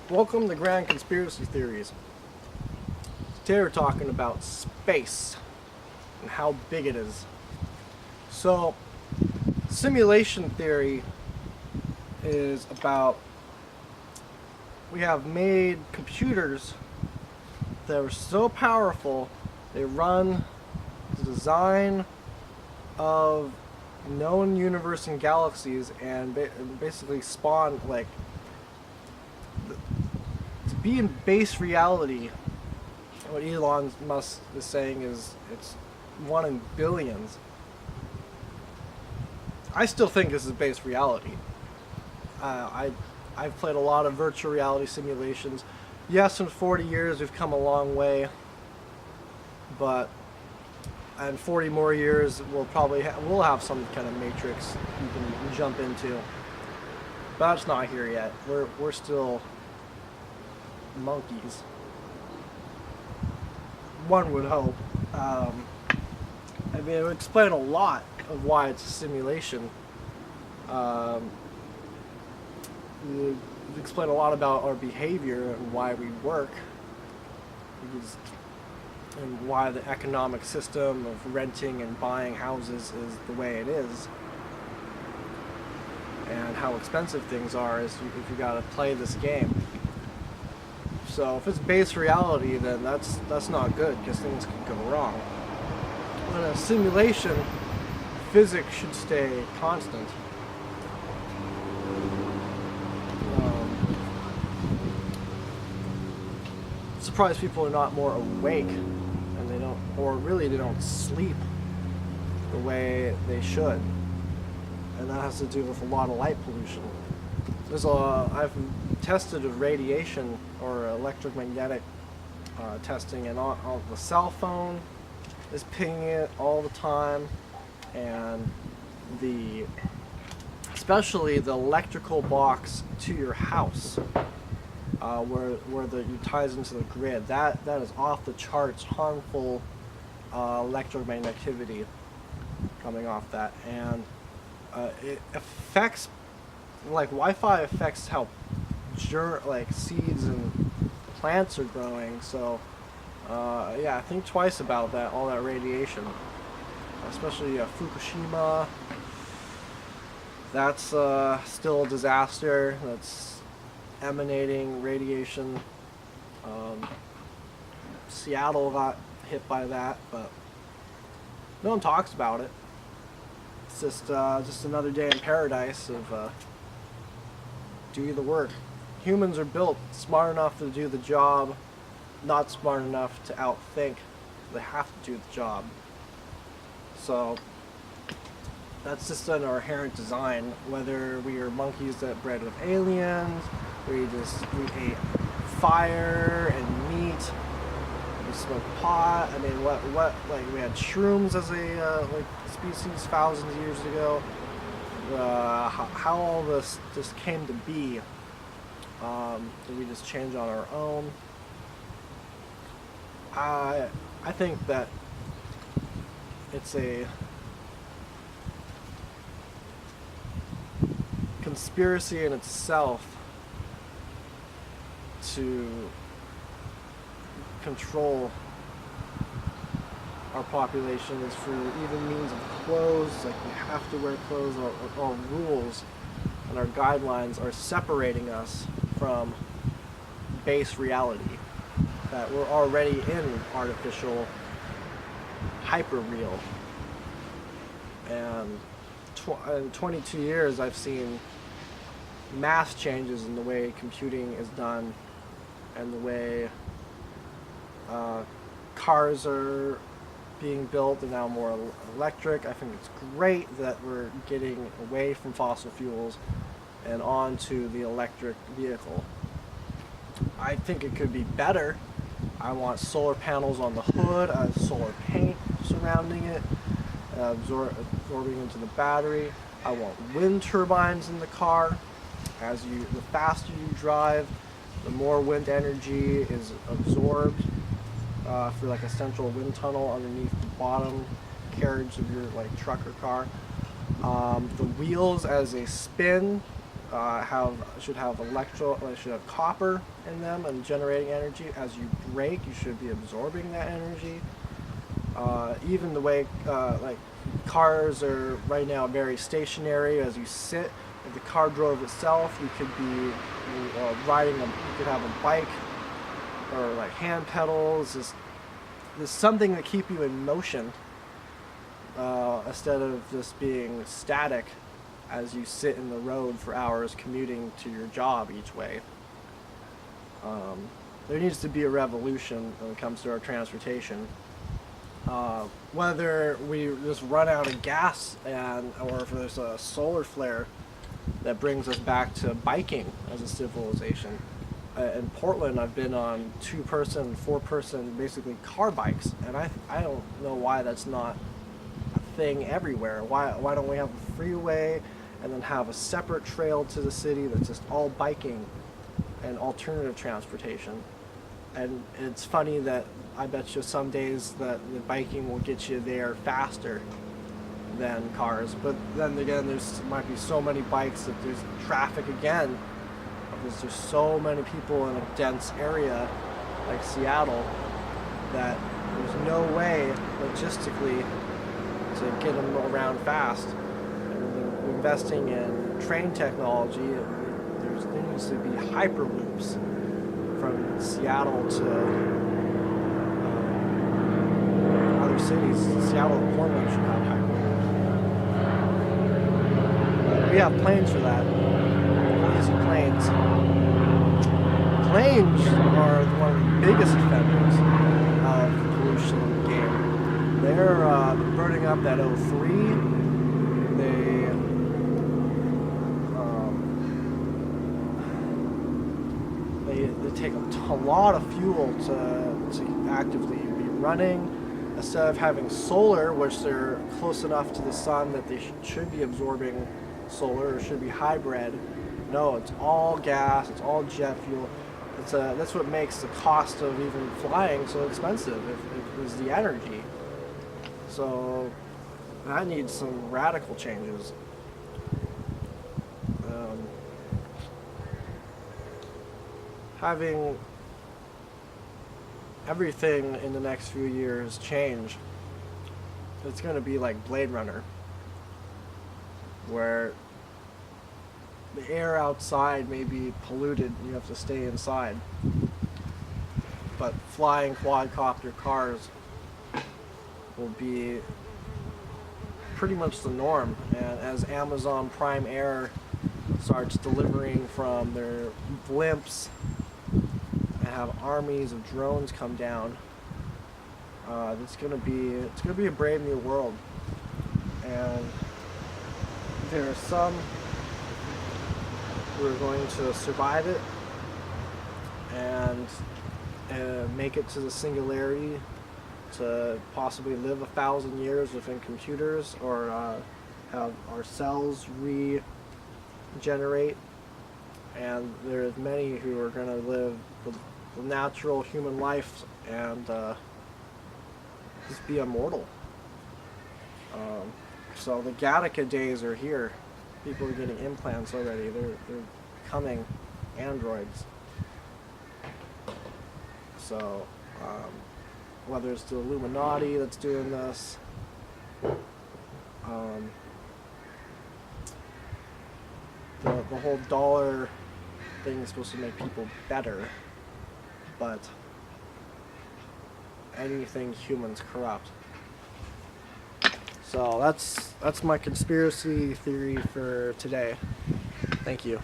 Welcome to Grand Conspiracy Theories. Today we're talking about space and how big it is. So, simulation theory is about we have made computers that are so powerful they run the design of known universe and galaxies and basically spawn like to be in base reality. What Elon Musk is saying is it's 1 in billions. I still think this is base reality. I've played a lot of virtual reality simulations. Yes, in 40 years we've come a long way, but in 40 more years we'll probably we'll have some kind of matrix you can jump into. But that's not here yet. We're still monkeys. One would hope. I mean, it would explain a lot of why it's a simulation. It would explain a lot about our behavior and why we work, and why the economic system of renting and buying houses is the way it is, and how expensive things are if you gotta play this game. So if it's base reality, then that's not good because things can go wrong. In a simulation, physics should stay constant. Surprised people are not more awake, and they don't sleep the way they should, and that has to do with a lot of light pollution. I've tested radiation or electromagnetic testing, and on the cell phone is pinging it all the time, and especially the electrical box to your house, where it ties into the grid. That is off the charts harmful electromagnetivity coming off that, and it affects, like Wi-Fi affects how seeds and plants are growing. So yeah, think twice about that, all that radiation, especially Fukushima. That's still a disaster. That's emanating radiation. Seattle got hit by that, but no one talks about it. It's just another day in paradise of do the work. Humans are built smart enough to do the job, not smart enough to outthink. They have to do the job. So that's just in our inherent design. Whether we are monkeys that bred with aliens, we ate fire and meat, we smoke pot. I mean, what like we had shrooms as a species thousands of years ago. How all this just came to be. Did we just change on our own? I think that it's a conspiracy in itself to control our population is for even means of clothes, like we have to wear clothes, our rules and our guidelines are separating us from base reality, that we're already in artificial hyper-real. And in 22 years I've seen mass changes in the way computing is done and the way cars are being built and now more electric. I think it's great that we're getting away from fossil fuels and onto the electric vehicle. I think it could be better. I want solar panels on the hood, solar paint surrounding it, absorbing into the battery. I want wind turbines in the car. The faster you drive, the more wind energy is absorbed for like a central wind tunnel underneath the bottom carriage of your truck or car. The wheels, as they spin, should have should have copper in them and generating energy. As you brake, you should be absorbing that energy. Even the way like cars are right now very stationary. As you sit, if the car drove itself, you could be riding you could have a bike or like hand pedals. There's something to keep you in motion instead of just being static as you sit in the road for hours commuting to your job each way. There needs to be a revolution when it comes to our transportation. Whether we just run out of gas or if there's a solar flare that brings us back to biking as a civilization. In Portland, I've been on 2-person, 4-person, basically car bikes, and I don't know why that's not a thing everywhere. Why don't we have a freeway and then have a separate trail to the city that's just all biking and alternative transportation? And it's funny that I bet you some days that the biking will get you there faster than cars, but then again, might be so many bikes that there's traffic again. Because there's so many people in a dense area like Seattle that there's no way logistically to get them around fast. And investing in train technology, there needs to be hyperloops from Seattle to other cities. Seattle and Portland should have hyperloops. We have planes for that. Easy planes. Planes are one of the biggest offenders of the pollution game. They're burning up that O3. They take a lot of fuel to actively be running. Instead of having solar, which they're close enough to the sun that they should be absorbing solar or should be hybrid. No, it's all gas, it's all jet fuel. That's what makes the cost of even flying so expensive, is the energy. So that needs some radical changes. Having everything in the next few years change, it's going to be like Blade Runner, where the air outside may be polluted and you have to stay inside. But flying quadcopter cars will be pretty much the norm. And as Amazon Prime Air starts delivering from their blimps and have armies of drones come down, it's gonna be a brave new world. And there are some who are going to survive it and make it to the singularity, to possibly live 1,000 years within computers, or have our cells regenerate. And there's many who are going to live the natural human life and just be immortal. So the Gattaca days are here. People are getting implants already. They're becoming androids. So whether it's the Illuminati that's doing this, the whole dollar thing is supposed to make people better, but anything human's corrupt. So that's my conspiracy theory for today. Thank you.